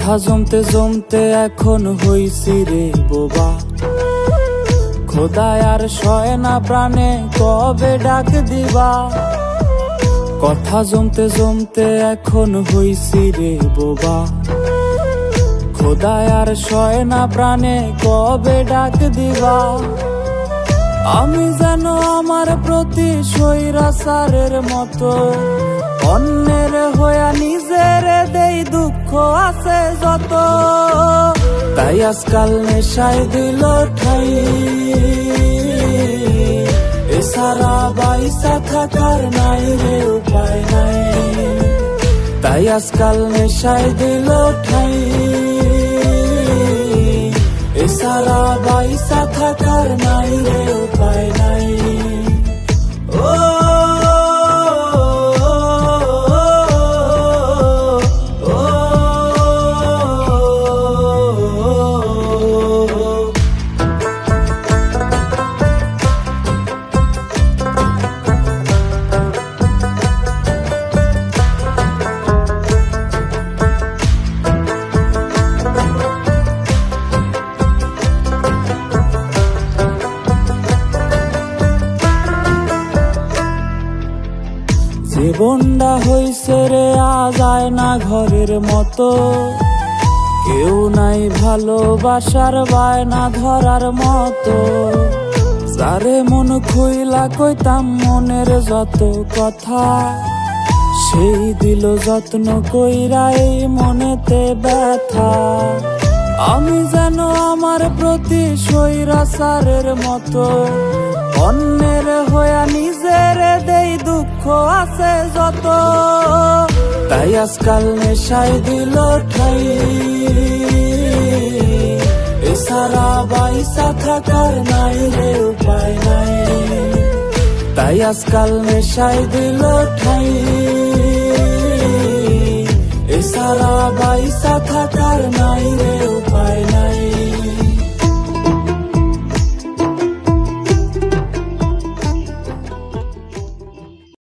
কথা জমতে জমতে এখন হইছি রে বোবা, খোদায় আর সয় না প্রাণে কবে ডাক দিবা। কথা জমতে জমতে এখন হইছি রে বোবা, খোদায় আর সয় না প্রাণে কবে ডাক দিবা। আমি যেন আমার প্রতি স্বৈরাচারের মতো অন্যের হইয়া নিজের দেই দুঃখ আছে যত। তাই আজকাল নেশায় দিল ঠাই, এছাড়া বাইসা থাকার নাই রে উপায় নাই। তাই আজকাল নেশায় দিল ঠাই, এছাড়া বাইসা থাকার নাই রে উপায় নাই। জীবনটা হইছে রে আজ আয়না ঘরের মতো, কেউ নাই ভালোবাসার বায়না ধরার মতো। যারে মন খুইলা কইতাম মনের যত কথা, সেই দিল যত্ন কইরা এই মনেতে ব্যথা। আমি যেন আমার প্রতি স্বৈরাচারের মতো অন্যের হইয়া নিজের দেই দুঃখ আছে যত। তাই আজকাল নেশায় দিল ঠাই, এছাড়া বাইসা থাকার নাই রে উপায় নাই। তাই আজকাল নেশায় দিল ঠাই, এছাড়া বাইসা থাকার নাই রে